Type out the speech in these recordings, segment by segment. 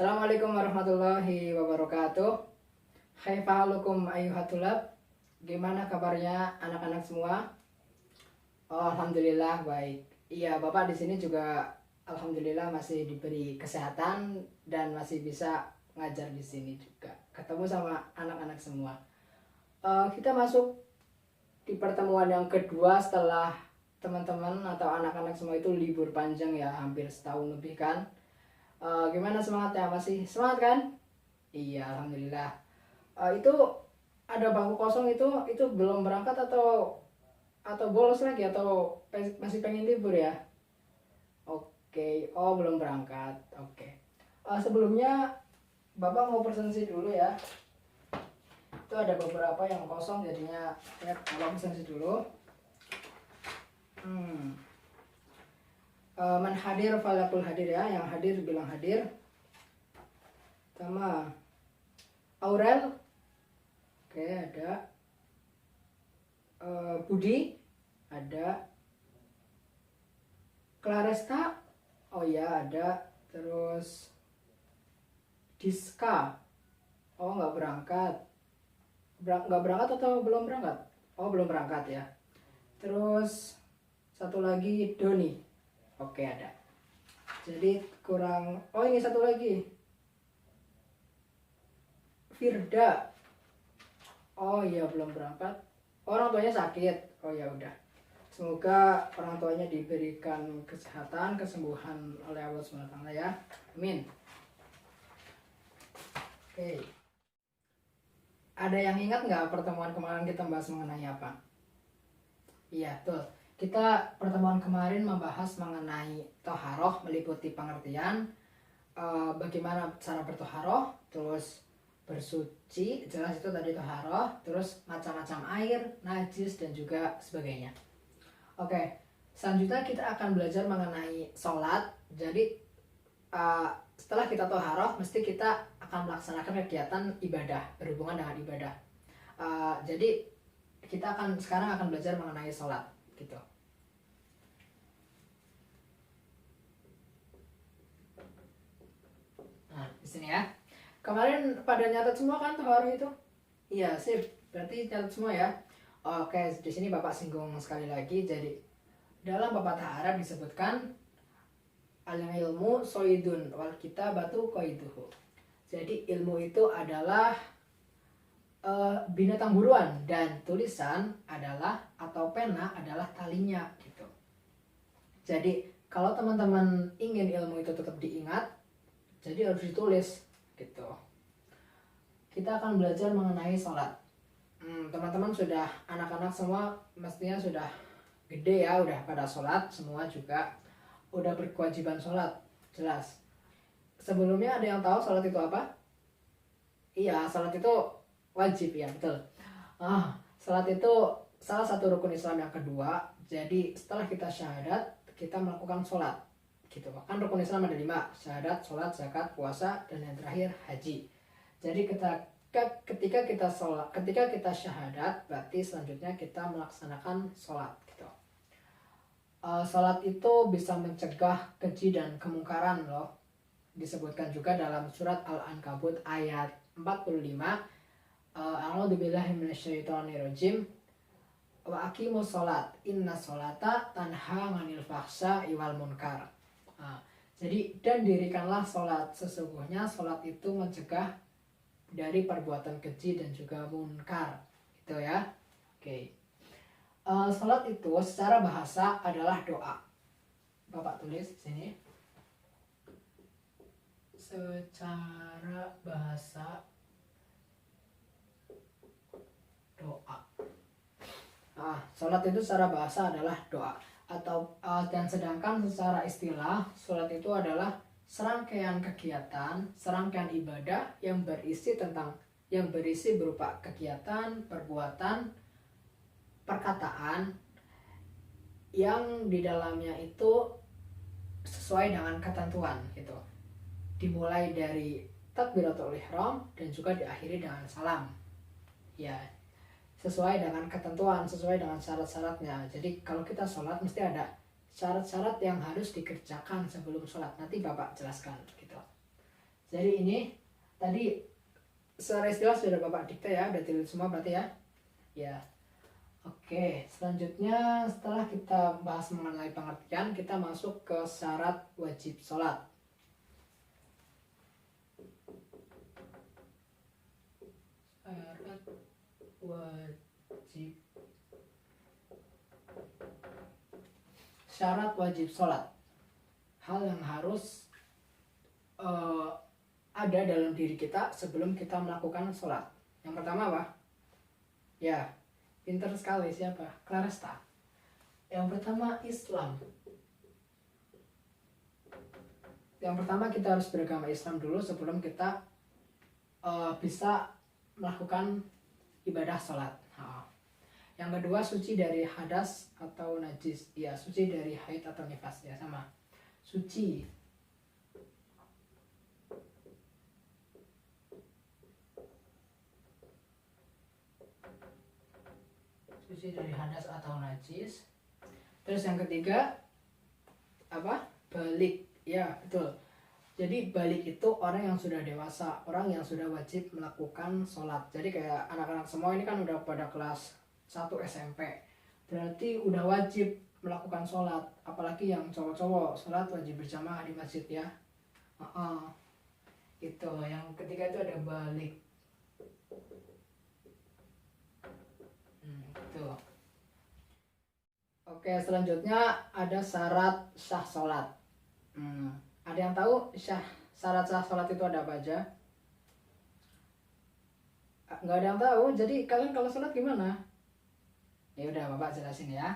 Assalamualaikum warahmatullahi wabarakatuh. Hai fahalukum ayyuhatulab. Gimana kabarnya anak-anak semua? Oh, alhamdulillah baik. Iya, Bapak di sini juga alhamdulillah masih diberi kesehatan dan masih bisa ngajar di sini juga. Ketemu sama anak-anak semua. Kita masuk di pertemuan yang kedua setelah teman-teman atau anak-anak semua itu libur panjang ya, hampir setahun lebih kan. Gimana semangatnya? Masih semangat kan? Iya, alhamdulillah. Itu ada bangku kosong itu belum berangkat atau bolos lagi atau masih pengen libur ya? Oke, oh belum berangkat. Oke. Sebelumnya Bapak mau presentasi dulu ya. Itu ada beberapa yang kosong jadinya ya Bapak presentasi dulu. Man hadir falakul hadir ya, yang hadir bilang hadir. Sama Aurel, oke ada. Budi ada. Claresta, oh ya ada. Terus Diska, oh nggak berangkat. Nggak berangkat atau belum berangkat? Oh belum berangkat ya. Terus satu lagi Doni, oke ada. Jadi kurang. Oh ini satu lagi Firda, oh iya belum berangkat. Orang tuanya sakit. Oh ya udah. Semoga orang tuanya diberikan kesehatan, kesembuhan oleh Allah SWT ya. Amin. Oke. Ada yang ingat nggak pertemuan kemarin kita bahas mengenai apa? Iya, betul. Kita pertemuan kemarin membahas mengenai toharoh, meliputi pengertian bagaimana cara bertoharoh, terus bersuci, jelas itu tadi toharoh, terus macam-macam air, najis dan juga sebagainya. Oke, selanjutnya kita akan belajar mengenai sholat. Jadi setelah kita toharoh, mesti kita akan melaksanakan kegiatan ibadah berhubungan dengan ibadah. Jadi kita sekarang akan belajar mengenai sholat, gitu. Nah, di sini ya. Kemarin pada nyatet semua kan toharoh itu? Iya, sip. Berarti nyatet semua ya. Oke, di sini Bapak singgung sekali lagi. Jadi dalam pepatah Arab disebutkan al-ilmu soidun wal kitabatu qaiduhu. Jadi ilmu itu adalah binatang buruan dan tulisan adalah atau pena adalah talinya gitu. Jadi kalau teman-teman ingin ilmu itu tetap diingat, jadi harus ditulis gitu. Kita akan belajar mengenai sholat. Teman-teman sudah, anak-anak semua mestinya sudah gede ya, udah pada sholat semua juga, udah berkewajiban sholat, jelas. Sebelumnya ada yang tahu sholat itu apa? Iya, sholat itu wajib ya, betul. Sholat itu salah satu rukun Islam yang kedua. Jadi setelah kita syahadat, kita melakukan sholat gitu. Kan rukun Islam ada 5, syahadat, sholat, zakat, puasa, dan yang terakhir haji. Jadi ketika kita syahadat, berarti selanjutnya kita melaksanakan sholat gitu. Sholat itu bisa mencegah keji dan kemungkaran loh. Disebutkan juga dalam surat Al-Ankabut ayat 45. A'udzubillahi minasyaitonirrajim. Wa aqimus sholat, inna sholata tanha 'anil fahsya'i wal munkar. Jadi dan dirikanlah sholat, sesungguhnya sholat itu mencegah dari perbuatan keji dan juga munkar, gitu ya. Oke. Sholat itu secara bahasa adalah doa. Bapak tulis di sini. Secara bahasa doa. Sholat itu secara bahasa adalah doa dan sedangkan secara istilah sholat itu adalah serangkaian kegiatan, serangkaian ibadah yang berisi berupa kegiatan, perbuatan, perkataan yang di dalamnya itu sesuai dengan ketentuan gitu. Dimulai dari takbiratul ihram dan juga diakhiri dengan salam. Ya, sesuai dengan ketentuan, sesuai dengan syarat-syaratnya. Jadi kalau kita sholat mesti ada syarat-syarat yang harus dikerjakan sebelum sholat. Nanti Bapak jelaskan gitu. Jadi ini tadi secara istilah sudah Bapak dikte ya, udah tulis semua berarti ya. Ya. Oke, selanjutnya setelah kita bahas mengenai pengertian, kita masuk ke syarat wajib sholat. Syarat wajib. Syarat wajib sholat. Hal yang harus ada dalam diri kita sebelum kita melakukan sholat. Yang pertama apa? Ya, pinter sekali siapa? Claresta. Yang pertama Islam. Yang pertama kita harus beragama Islam dulu sebelum kita bisa melakukan ibadah sholat. Yang kedua suci dari hadas atau najis. Ya, suci dari haid atau nifas ya sama. Suci. Suci dari hadas atau najis. Terus yang ketiga apa? Balik. Ya, betul. Jadi balik itu orang yang sudah dewasa, orang yang sudah wajib melakukan sholat. Jadi kayak anak-anak semua ini kan udah pada kelas 1 SMP. Berarti udah wajib melakukan sholat. Apalagi yang cowok-cowok, sholat wajib berjamaah di masjid ya. Itu. Yang ketiga itu ada balik. Gitu. Oke, selanjutnya ada syarat sah sholat. Ada yang tahu syarat sah sholat itu ada apa aja? Nggak ada yang tahu. Jadi kalian kalau sholat gimana? Ya udah Bapak jelasin ya.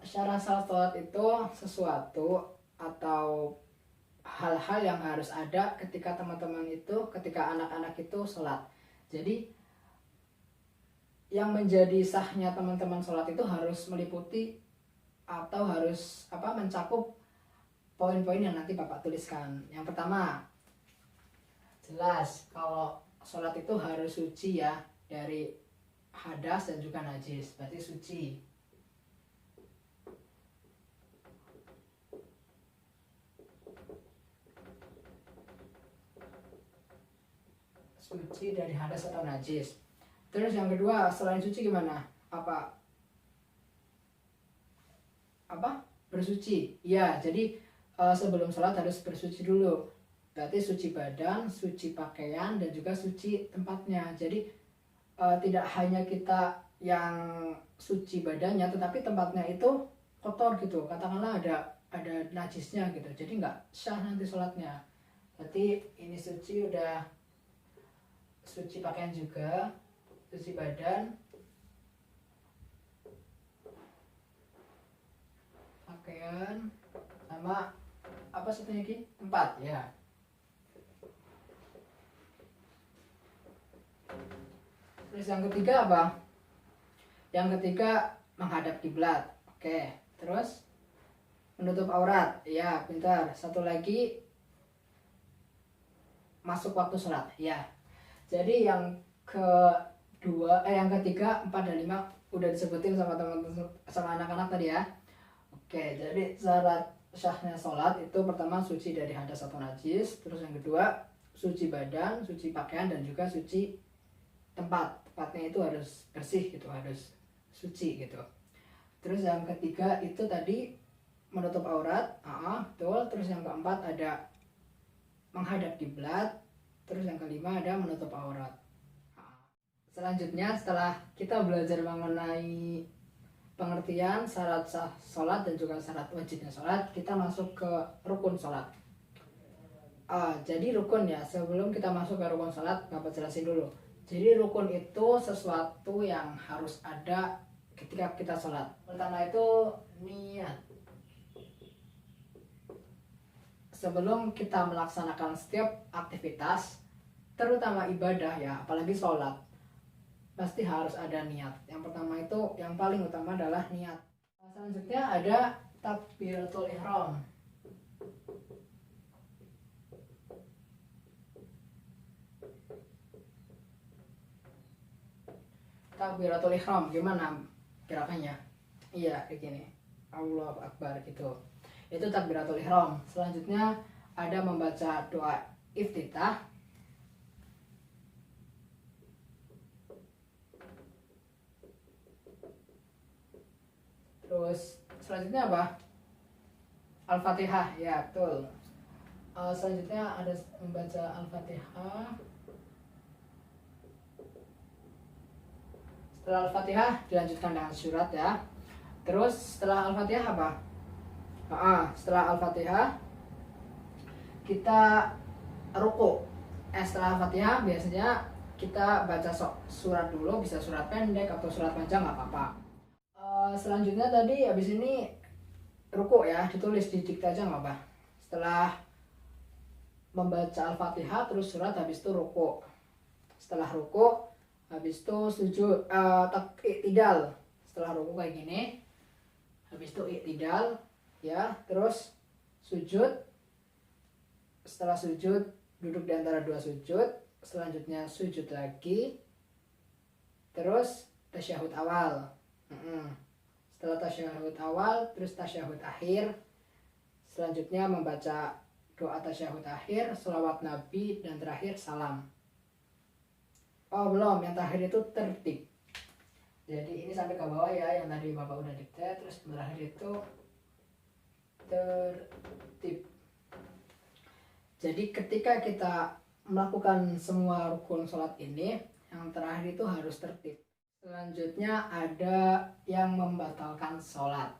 Syarat sah sholat itu sesuatu atau hal-hal yang harus ada ketika teman-teman itu, ketika anak-anak itu sholat. Jadi yang menjadi sahnya teman-teman sholat itu harus meliputi atau harus mencakup poin-poin yang nanti Bapak tuliskan. Yang pertama, jelas kalau sholat itu harus suci ya dari hadas dan juga najis, berarti suci. Suci dari hadas atau najis. Terus yang kedua, selain suci gimana? Apa? Bersuci. Ya, jadi sebelum sholat harus bersuci dulu. Berarti suci badan, suci pakaian, dan juga suci tempatnya. Jadi tidak hanya kita yang suci badannya, tetapi tempatnya itu kotor gitu. Katakanlah ada najisnya gitu. Jadi nggak sah nanti sholatnya. Berarti ini suci, udah suci pakaian juga, suci badan, pakaian, sama apa satunya lagi? Tempat ya. Terus yang ketiga apa? Yang ketiga menghadap kiblat. Oke. Terus menutup aurat. Ya, pintar. Satu lagi masuk waktu sholat. Ya. Jadi yang ketiga, 4 dan 5 udah disebutin sama teman-teman, sama anak-anak tadi ya. Oke, jadi syarat sahnya sholat itu pertama suci dari hadas atau najis, terus yang kedua suci badan, suci pakaian, dan juga suci tempatnya itu harus bersih gitu, harus suci gitu. Terus yang ketiga itu tadi menutup aurat, betul. Terus yang keempat ada menghadap kiblat, terus yang kelima ada menutup aurat. Selanjutnya setelah kita belajar mengenai pengertian syarat sah sholat dan juga syarat wajibnya sholat, kita masuk ke rukun sholat. Jadi rukun ya, sebelum kita masuk ke rukun sholat, Bapak jelasin dulu. Jadi rukun itu sesuatu yang harus ada ketika kita sholat. Pertama itu niat. Sebelum kita melaksanakan setiap aktivitas, terutama ibadah ya, apalagi sholat, pasti harus ada niat. Yang pertama itu, yang paling utama adalah niat. Selanjutnya ada takbiratul ihram. Takbiratul ihram gimana gerakannya? Iya, kayak gini. Allahu Akbar gitu. Itu takbiratul ihram. Selanjutnya ada membaca doa iftitah, terus selanjutnya apa? Al-Fatihah, ya betul. Selanjutnya ada membaca Al-Fatihah. Setelah Al-Fatihah dilanjutkan dengan surat ya. Terus setelah Al-Fatihah apa? Setelah Al-Fatihah kita ruku. Setelah Al-Fatihah biasanya kita baca surat dulu, bisa surat pendek atau surat panjang nggak apa-apa. Selanjutnya tadi habis ini ruku ya, ditulis di dikte aja nggak apa. Setelah membaca Al-Fatihah terus surat, habis itu ruku. Setelah ruku habis itu sujud, i'tidal. Setelah ruku kayak gini, habis itu i'tidal ya, terus sujud. Setelah sujud duduk di antara dua sujud, selanjutnya sujud lagi, terus tasyahud awal. Setelah tasyahud awal terus tasyahud akhir, selanjutnya membaca doa tasyahud akhir, sholawat nabi, dan terakhir salam. Belum, yang terakhir itu tertib. Jadi ini sampai ke bawah ya, yang tadi bapak udah dikte. Terus terakhir itu tertib. Jadi ketika kita melakukan semua rukun sholat ini, yang terakhir itu harus tertib. Selanjutnya ada yang membatalkan sholat.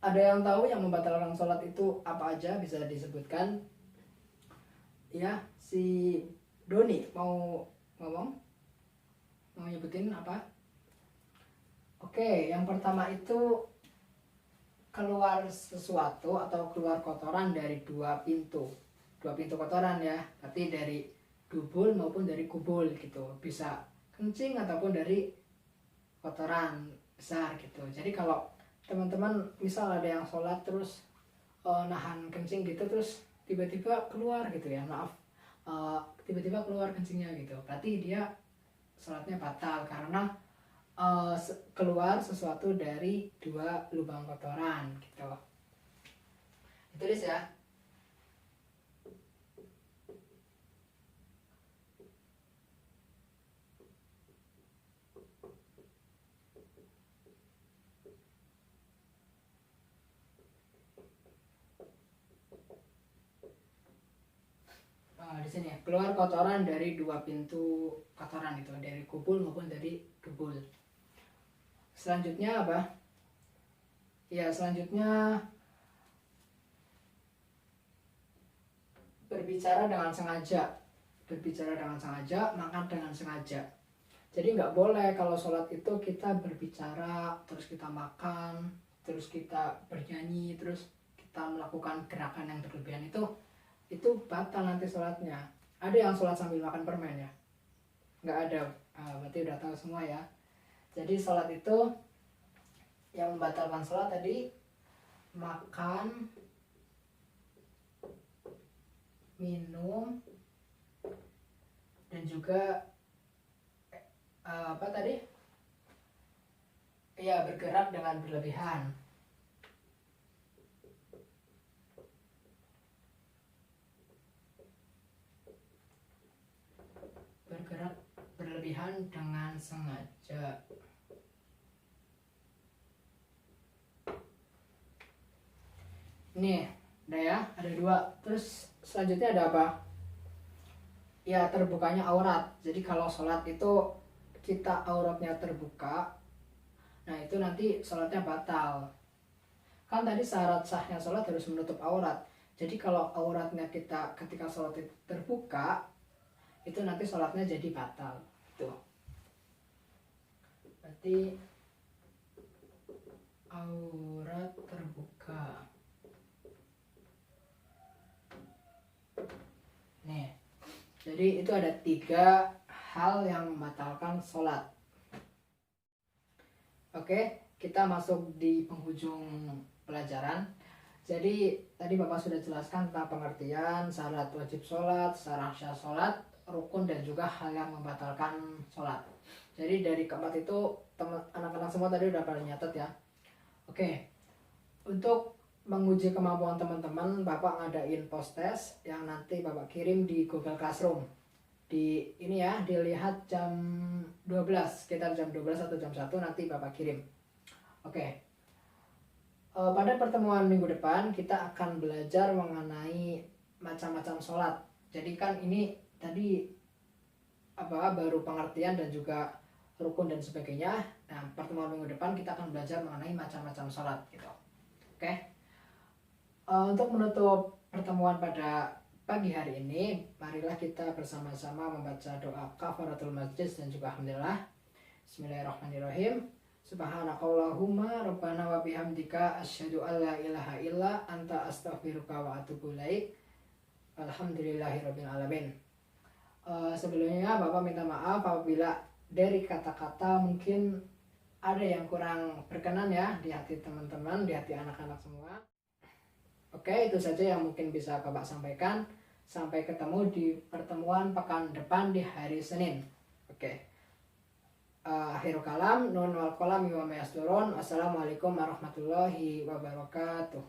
Ada yang tahu yang membatalkan sholat itu apa aja? Bisa disebutkan? Ya, si Doni mau ngomong? Mau nyebutin apa? Oke, yang pertama itu keluar sesuatu atau keluar kotoran dari dua pintu kotoran ya, berarti dari dubul maupun dari kubul gitu, bisa kencing ataupun dari kotoran besar gitu. Jadi kalau teman-teman misal ada yang sholat terus nahan kencing gitu, terus tiba-tiba keluar gitu ya, maaf, tiba-tiba keluar kencingnya gitu, berarti dia sholatnya batal karena keluar sesuatu dari dua lubang kotoran gitu. Ditulis ya. Di sini keluar kotoran dari dua pintu kotoran itu, dari kubul maupun dari dubul. Selanjutnya apa? Ya, selanjutnya berbicara dengan sengaja, makan dengan sengaja. Jadi nggak boleh kalau sholat itu kita berbicara, terus kita makan, terus kita bernyanyi, terus kita melakukan gerakan yang berlebihan, itu batal nanti sholatnya. Ada yang sholat sambil makan permen ya? Nggak ada. Berarti udah tahu semua ya. Jadi sholat itu yang membatalkan sholat tadi makan, minum, dan juga apa tadi? Ya, bergerak dengan berlebihan. Bergerak berlebihan dengan sengaja. Nih, udah ya, ada dua. Terus selanjutnya ada apa? Ya, terbukanya aurat. Jadi kalau sholat itu kita auratnya terbuka, nah itu nanti sholatnya batal. Kan tadi syarat sahnya sholat harus menutup aurat. Jadi kalau auratnya kita ketika sholat itu terbuka, itu nanti sholatnya jadi batal. Tuh. Berarti aurat terbuka. Nih, jadi itu ada 3 hal yang membatalkan sholat. Oke, kita masuk di penghujung pelajaran. Jadi tadi Bapak sudah jelaskan tentang pengertian syarat wajib sholat, syarat syah sholat, rukun, dan juga hal yang membatalkan sholat. Jadi dari keempat itu anak-anak semua tadi udah pada nyatet ya. Oke, untuk menguji kemampuan teman-teman, Bapak ngadain post test yang nanti Bapak kirim di Google Classroom. Di ini ya, dilihat jam 12, sekitar jam 12 atau jam 1 nanti Bapak kirim. Oke. Pada pertemuan minggu depan kita akan belajar mengenai macam-macam sholat. Jadi kan ini tadi baru pengertian dan juga rukun dan sebagainya. Nah, pertemuan minggu depan kita akan belajar mengenai macam-macam sholat gitu. Oke. Untuk menutup pertemuan pada pagi hari ini, marilah kita bersama-sama membaca doa kafaratul majlis dan juga alhamdulillah. Bismillahirrahmanirrahim. Subhanakallahumma rabbana wa bihamdika asyhadu an la ilaha illa anta astaghfiruka wa atubu ilaik. Alhamdulillahirabbil alamin. Sebelumnya Bapak minta maaf apabila dari kata-kata mungkin ada yang kurang berkenan ya di hati teman-teman, di hati anak-anak semua. Oke, itu saja yang mungkin bisa Bapak sampaikan. Sampai ketemu di pertemuan pekan depan di hari Senin. Oke. Akhirul kalam, nun wal qalam wa ma yasturun. Wassalamualaikum warahmatullahi wabarakatuh.